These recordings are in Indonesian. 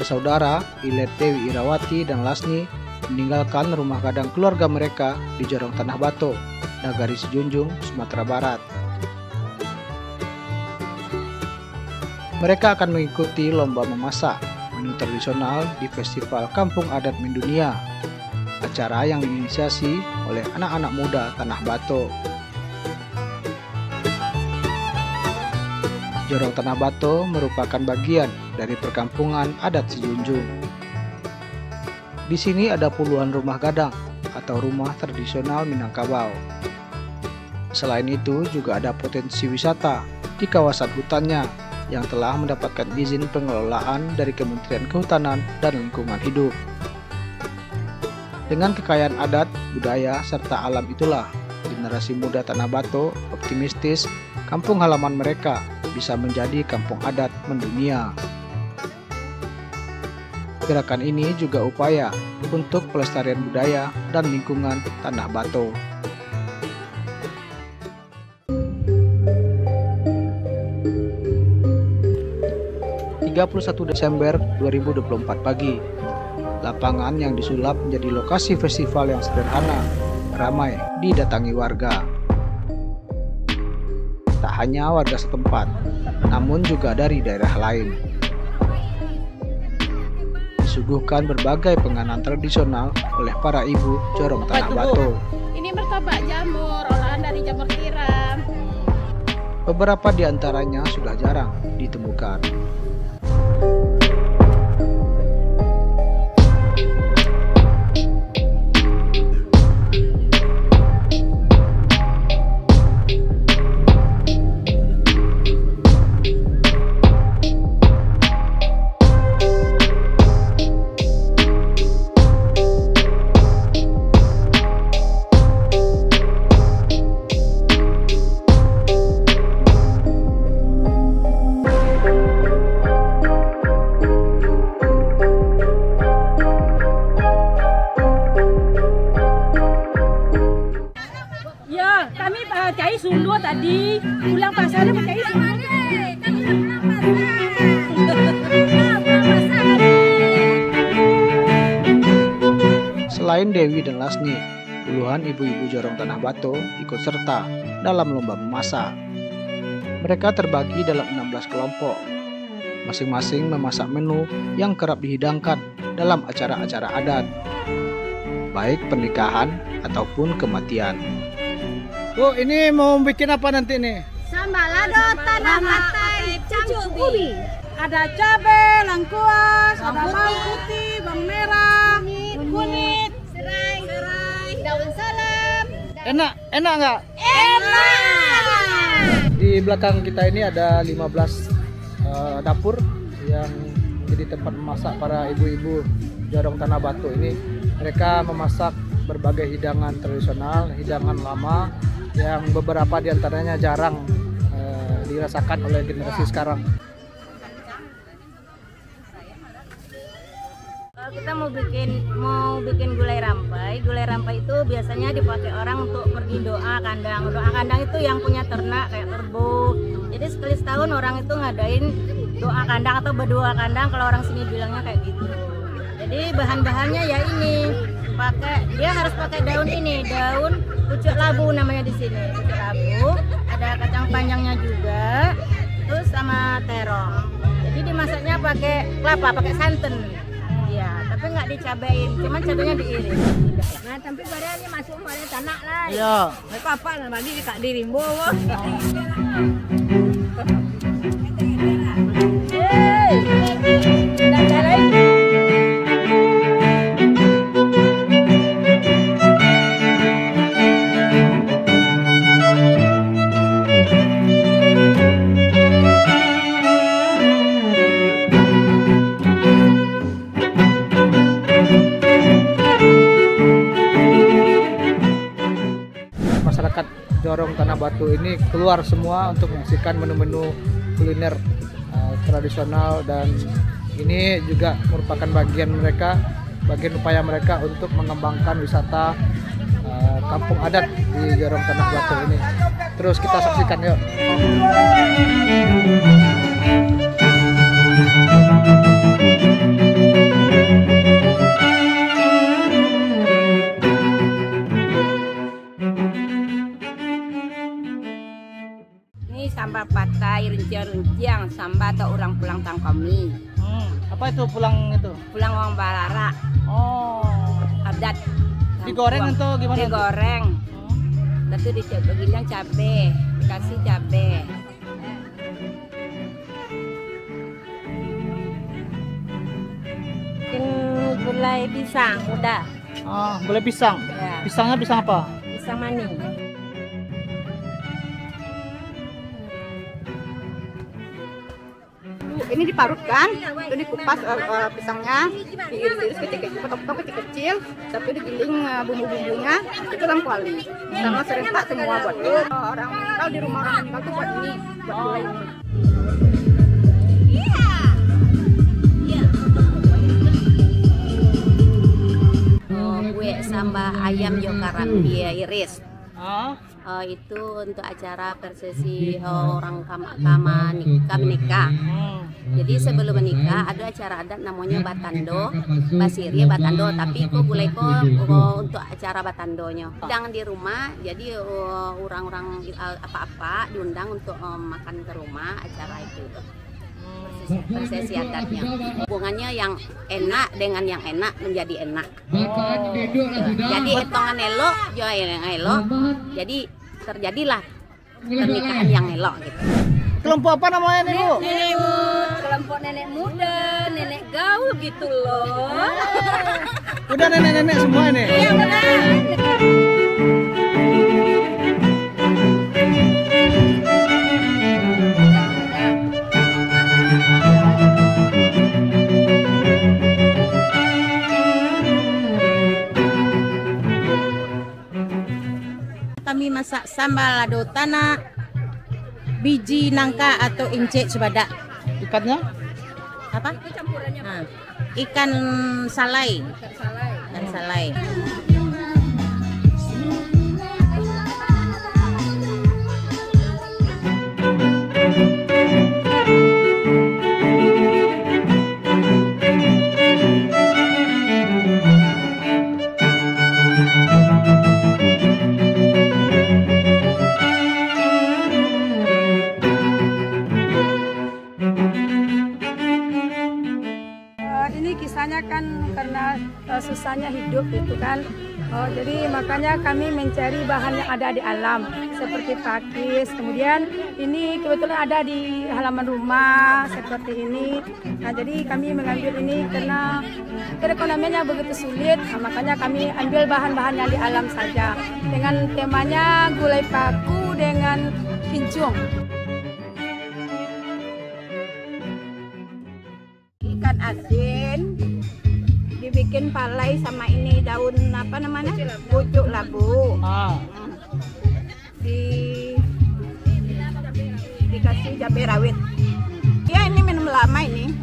bersaudara, Ilet Dewi Irawati dan Lasni, meninggalkan rumah gadang keluarga mereka di Jorong Tanah Bato, Nagari Sejunjung, Sumatera Barat. Mereka akan mengikuti lomba memasak menu tradisional di Festival Kampung Adat Mendunia, acara yang diinisiasi oleh anak-anak muda Tanah Bato. Jorong Tanah Bato merupakan bagian dari perkampungan adat Sejunjung. Di sini ada puluhan rumah gadang atau rumah tradisional Minangkabau. Selain itu juga ada potensi wisata di kawasan hutannya yang telah mendapatkan izin pengelolaan dari Kementerian Kehutanan dan Lingkungan Hidup. Dengan kekayaan adat, budaya, serta alam itulah, generasi muda Tanah Bato optimistis kampung halaman mereka bisa menjadi kampung adat mendunia. Gerakan ini juga upaya untuk pelestarian budaya dan lingkungan Tanah Bato. Desember 2024 pagi, lapangan yang disulap menjadi lokasi festival yang sederhana, ramai didatangi warga. Tak hanya warga setempat, namun juga dari daerah lain. Disuguhkan berbagai penganan tradisional oleh para ibu Jorong Tanah Bato. Ini martabak jamur, olahan dari jamur tiram. Beberapa di antaranya sudah jarang ditemukan. Cai sundo tadi pulang pasarnya pakai sundo. Selain Dewi dan Lasni, puluhan ibu-ibu Jorong Tanah Bato ikut serta dalam lomba memasak. Mereka terbagi dalam 16 kelompok. Masing-masing memasak menu yang kerap dihidangkan dalam acara-acara adat, baik pernikahan ataupun kematian. Bu, ini mau bikin apa nanti nih? Sambal lado tanah matai campur ubi. Ada cabai, lengkuas, ada bawang putih, bawang merah, kunyit, serai, daun salam. Enak nggak? Enak! Di belakang kita ini ada 15 dapur yang jadi tempat memasak para ibu-ibu Jorong Tanah Bato ini. Mereka memasak berbagai hidangan tradisional, hidangan lama, yang beberapa diantaranya jarang dirasakan oleh generasi sekarang. Kalau kita mau bikin gulai rampai. Gulai rampai itu biasanya dipakai orang untuk pergi doa kandang. Doa kandang itu yang punya ternak kayak kerbau. Jadi sekali setahun orang itu ngadain doa kandang atau berdoa kandang, kalau orang sini bilangnya kayak gitu. Jadi bahan-bahannya ya ini, dia harus pakai daun ini, daun pucuk labu namanya di sini. Pucuk labu, ada kacang panjangnya juga, terus sama terong. Jadi dimasaknya pakai kelapa, pakai santan. Ya, tapi nggak dicabain, cuman cabainya diiris. Nah, tapi barangnya masuk pada tanah lah. Iya. Mereka apa nanti di rimbo. Masyarakat Jorong Tanah Bato ini keluar semua untuk menyaksikan menu-menu kuliner tradisional, dan ini juga merupakan bagian upaya mereka untuk mengembangkan wisata kampung adat di Jorong Tanah Bato ini. Terus kita saksikan yuk. sambal patai, rincian-rincian, sambal atau orang pulang tangkomi. Apa itu pulang itu? Pulang orang Balara. Oh. Adat. Digoreng atau gimana? Digoreng. Tapi digiling cabe, dikasih cabe. Bikin gulai pisang udah. Boleh pisang. Ya. Pisangnya pisang apa? Pisang manis. Ini diparutkan, itu dikupas pisangnya, diiris kecil-kecil, potong-potong kecil-kecil, tapi digiling bumbu-bumbunya, itu dalam kuali. Sama serentak semua buat orang meninggal di rumah orang meninggal tuh buat ini, buat gulai ini. Kue sambal ayam jokaran dia iris. Itu untuk acara persesi orang menikah. Jadi sebelum menikah ada acara adat namanya batando, basiri batando, tapi kok gulai untuk acara batandonya. Sedang di rumah, jadi orang-orang apa-apa diundang untuk makan ke rumah acara itu. Prosesi adatnya, hubungannya yang enak dengan yang enak menjadi enak. Jadi hitungan elok, jual yang elok, jadi terjadilah pernikahan yang elok gitu. Kelompok apa namanya nih, Bu? Kelompok nenek muda, nenek gaul gitu loh. Udah nenek-nenek semua ini. Iya benar. Kami masak sambal lado tanah, biji nangka atau incek subada. Ikannya? Apa? Nah, ikan salai. Ikan salai. Ini kisahnya kan karena susahnya hidup gitu kan. Jadi makanya kami mencari bahan yang ada di alam seperti pakis. Kemudian ini kebetulan ada di halaman rumah seperti ini. Nah jadi kami mengambil ini karena perekonomiannya begitu sulit. Nah, makanya kami ambil bahan-bahan yang di alam saja. Dengan temanya gulai paku dengan kincung. Ikan asin dibikin palai sama ini daun apa namanya? Pucuk labu. Dikasih cabai rawit. Ya ini minum lama ini.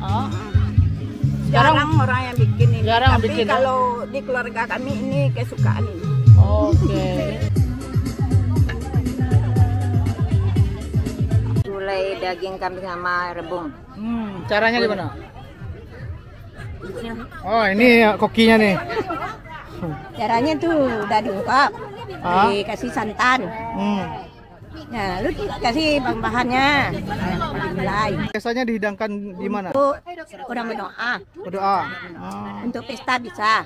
Jarang orang yang bikin ini. Jarang Tapi bikin, kalau di keluarga kami ini kesukaan ini. Oke. Gulai daging kambing sama rebung. Caranya gimana? Oh, ini kokinya nih. Caranya tuh udah diungkap, dikasih santan. Nah, lu kasih bahan-bahannya. Mulai. Biasanya dihidangkan di mana? Untuk orang berdoa. Berdoa. Untuk pesta bisa.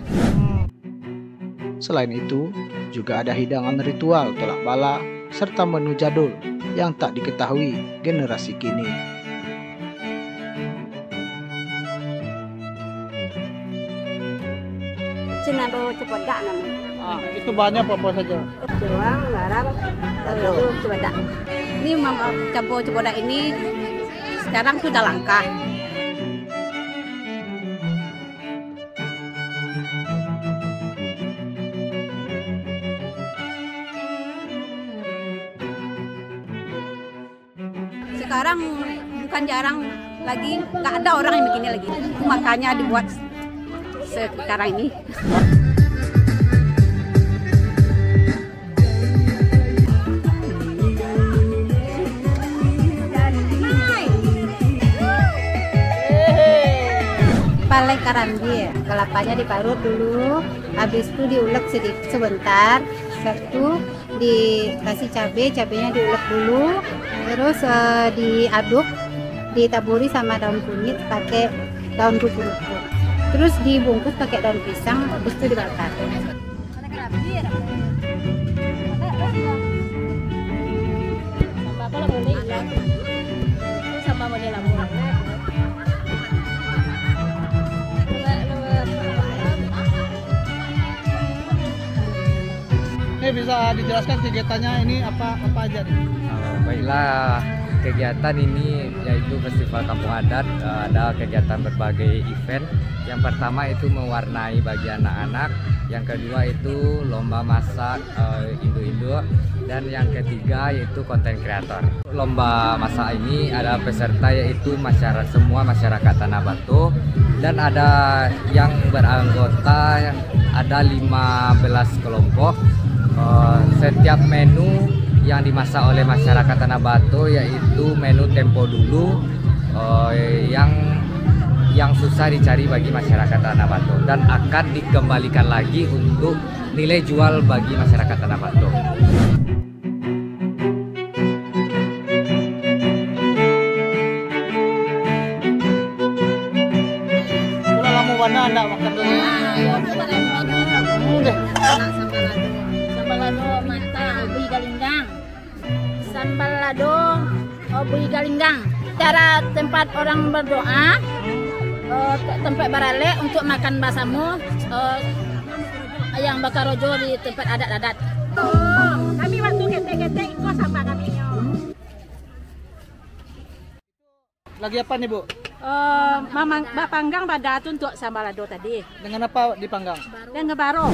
Selain itu, juga ada hidangan ritual tolak bala serta menu jadul yang tak diketahui generasi kini. Cenado cepodak namanya. Itu bahannya apa saja? Bawang, garam, itu cepodak. Ini campur cepodak ini sekarang sudah langka. Sekarang bukan jarang lagi, nggak ada orang yang bikinnya lagi. Makanya dibuat sekarang ini. Palai karandia, kelapanya diparut dulu, habis itu diulek sedikit sebentar, satu dikasih cabenya diulek dulu, terus diaduk, ditaburi sama daun kunyit pakai daun kupu-kupu, terus dibungkus pakai daun pisang, habis itu dibakar. Ini bisa dijelaskan kegiatannya ini apa aja nih? Baiklah, kegiatan ini yaitu Festival Kampung Adat. Ada kegiatan berbagai event. Yang pertama itu mewarnai bagi anak-anak, yang kedua itu lomba masak Indo-Indo, dan yang ketiga yaitu konten kreator. Lomba masak ini ada peserta yaitu semua masyarakat Tanah Batu, dan ada yang beranggota ada 15 kelompok. Setiap menu yang dimasak oleh masyarakat Tanah Batu yaitu menu tempo dulu, yang susah dicari bagi masyarakat Tanah Batu, dan akan dikembalikan lagi untuk nilai jual bagi masyarakat Tanah Batu. Kalau kamu warna anda makan dulu. Sambalado mata obui galinggang. Sambalado obui galinggang. Cara tempat orang berdoa, tempat barale untuk makan basamu, yang bakar rojo di tempat adat-adat. Kami waktu ketek-ketek kok sama kami. Lagi apa nih Bu? Mamang panggang pada untuk sambalado tadi. Dengan apa dipanggang? Dan ngebaro.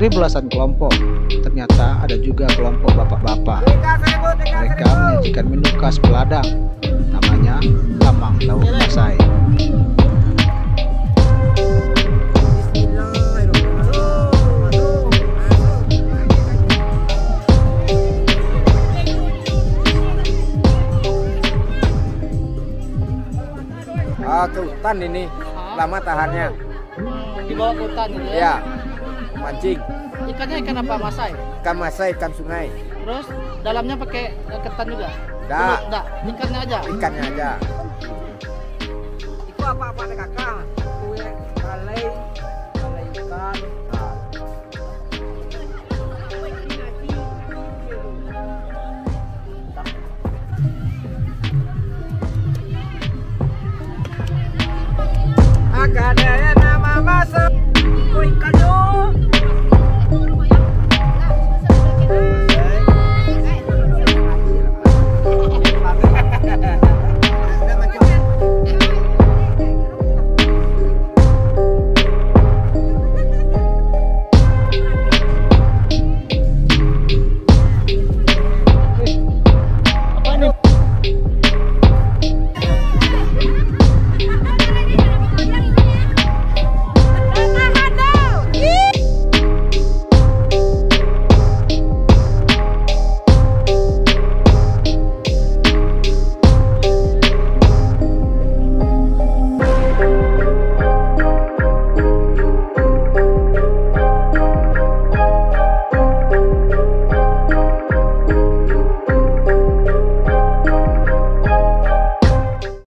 Dari belasan kelompok, ternyata ada juga kelompok bapak-bapak. Mereka menyajikan menu khas Peladang, namanya lamang lauk masai. Ke hutan ini, lama tahannya. Dibawa ke hutan gitu ya? Ya, mancing. Ikannya ikan apa? Masai? Ikan masai, ikan sungai. Terus dalamnya pakai ketan juga? Enggak. Ikannya aja? Ikannya aja. Itu apa-apa nih kakak? Kue, balai ikan,